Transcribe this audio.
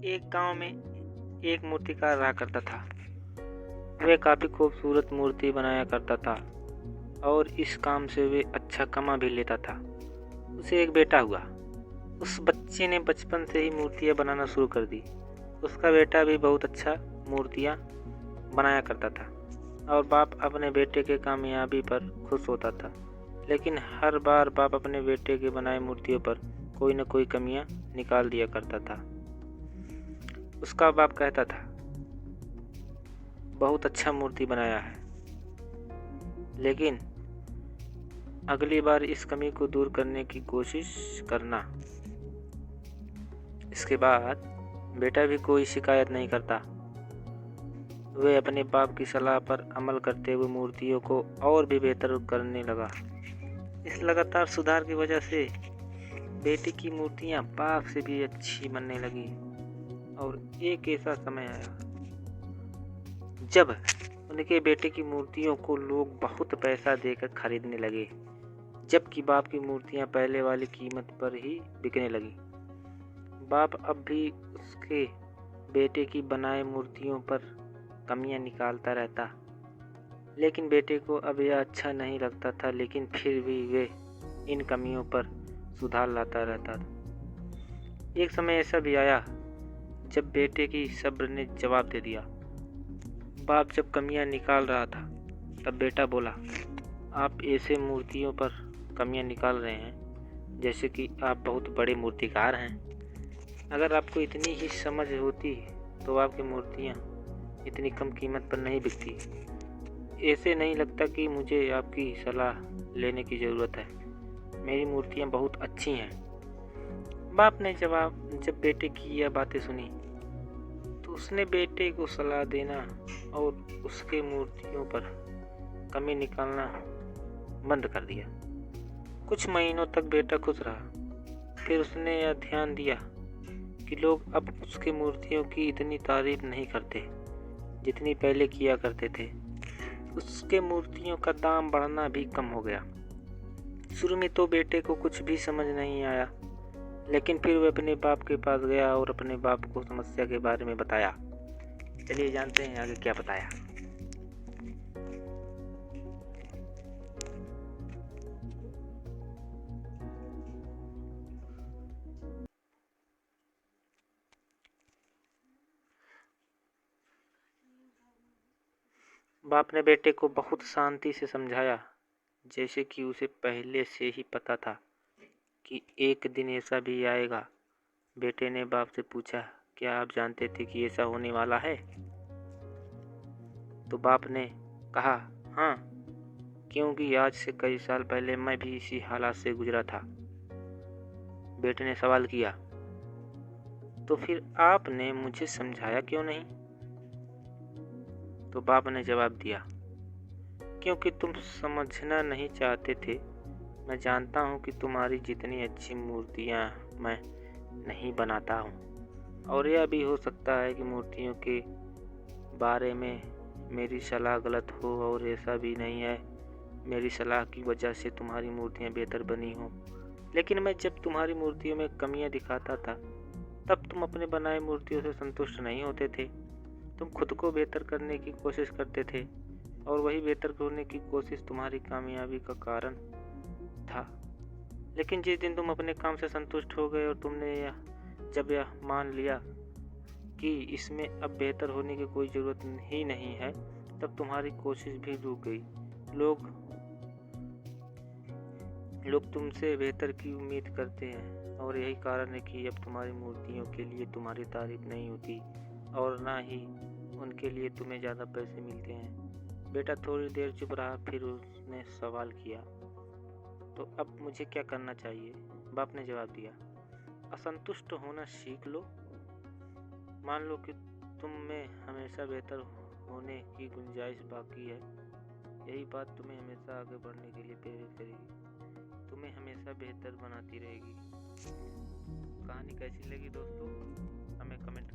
एक गांव में एक मूर्तिकार रहा करता था। वह काफ़ी खूबसूरत मूर्ति बनाया करता था और इस काम से वे अच्छा कमा भी लेता था। उसे एक बेटा हुआ। उस बच्चे ने बचपन से ही मूर्तियाँ बनाना शुरू कर दी। उसका बेटा भी बहुत अच्छा मूर्तियाँ बनाया करता था और बाप अपने बेटे के कामयाबी पर खुश होता था। लेकिन हर बार बाप अपने बेटे के बनाए मूर्तियों पर कोई न कोई कमियां निकाल दिया करता था। उसका बाप कहता था, बहुत अच्छा मूर्ति बनाया है, लेकिन अगली बार इस कमी को दूर करने की कोशिश करना। इसके बाद बेटा भी कोई शिकायत नहीं करता। वे अपने बाप की सलाह पर अमल करते हुए मूर्तियों को और भी बेहतर करने लगा। इस लगातार सुधार की वजह से बेटे की मूर्तियां बाप से भी अच्छी बनने लगी और एक ऐसा समय आया जब उनके बेटे की मूर्तियों को लोग बहुत पैसा देकर खरीदने लगे, जबकि बाप की मूर्तियां पहले वाली कीमत पर ही बिकने लगी। बाप अब भी उसके बेटे की बनाए मूर्तियों पर कमियां निकालता रहता, लेकिन बेटे को अब यह अच्छा नहीं लगता था। लेकिन फिर भी वे इन कमियों पर सुधार लाता रहता था। एक समय ऐसा भी आया जब बेटे की सब्र ने जवाब दे दिया। बाप जब कमियां निकाल रहा था तब बेटा बोला, आप ऐसे मूर्तियों पर कमियां निकाल रहे हैं जैसे कि आप बहुत बड़े मूर्तिकार हैं। अगर आपको इतनी ही समझ होती तो आपकी मूर्तियां इतनी कम कीमत पर नहीं बिकती। ऐसे नहीं लगता कि मुझे आपकी सलाह लेने की ज़रूरत है। मेरी मूर्तियां बहुत अच्छी हैं। बाप ने जब बेटे की यह बातें सुनी तो उसने बेटे को सलाह देना और उसके मूर्तियों पर कमी निकालना बंद कर दिया। कुछ महीनों तक बेटा खुश रहा। फिर उसने यह ध्यान दिया कि लोग अब उसकी मूर्तियों की इतनी तारीफ नहीं करते जितनी पहले किया करते थे। उसके मूर्तियों का दाम बढ़ना भी कम हो गया। शुरू में तो बेटे को कुछ भी समझ नहीं आया, लेकिन फिर वह अपने बाप के पास गया और अपने बाप को समस्या के बारे में बताया। चलिए जानते हैं आगे क्या बताया। बाप ने बेटे को बहुत शांति से समझाया, जैसे कि उसे पहले से ही पता था कि एक दिन ऐसा भी आएगा। बेटे ने बाप से पूछा, क्या आप जानते थे कि ऐसा होने वाला है? तो बाप ने कहा, हाँ, क्योंकि आज से कई साल पहले मैं भी इसी हालात से गुजरा था। बेटे ने सवाल किया, तो फिर आपने मुझे समझाया क्यों नहीं? तो बाप ने जवाब दिया, क्योंकि तुम समझना नहीं चाहते थे। मैं जानता हूँ कि तुम्हारी जितनी अच्छी मूर्तियाँ मैं नहीं बनाता हूँ, और यह भी हो सकता है कि मूर्तियों के बारे में मेरी सलाह गलत हो, और ऐसा भी नहीं है मेरी सलाह की वजह से तुम्हारी मूर्तियाँ बेहतर बनी हो। लेकिन मैं जब तुम्हारी मूर्तियों में कमियाँ दिखाता था तब तुम अपने बनाए मूर्तियों से संतुष्ट नहीं होते थे। तुम खुद को बेहतर करने की कोशिश करते थे और वही बेहतर होने की कोशिश तुम्हारी कामयाबी का कारण था। लेकिन जिस दिन तुम अपने काम से संतुष्ट हो गए और तुमने जब यह मान लिया कि इसमें अब बेहतर होने की कोई ज़रूरत ही नहीं है, तब तुम्हारी कोशिश भी रुक गई। लोग तुमसे बेहतर की उम्मीद करते हैं और यही कारण है कि अब तुम्हारी मूर्तियों के लिए तुम्हारी तारीफ नहीं होती और ना ही उनके लिए तुम्हें ज़्यादा पैसे मिलते हैं। बेटा थोड़ी देर चुप रहा, फिर उसने सवाल किया, तो अब मुझे क्या करना चाहिए? बाप ने जवाब दिया, असंतुष्ट होना सीख लो। मान लो कि तुम में हमेशा बेहतर होने की गुंजाइश बाकी है। यही बात तुम्हें हमेशा आगे बढ़ने के लिए प्रेरित करेगी, तुम्हें हमेशा बेहतर बनाती रहेगी। कहानी कैसी लगी दोस्तों, हमें कमेंट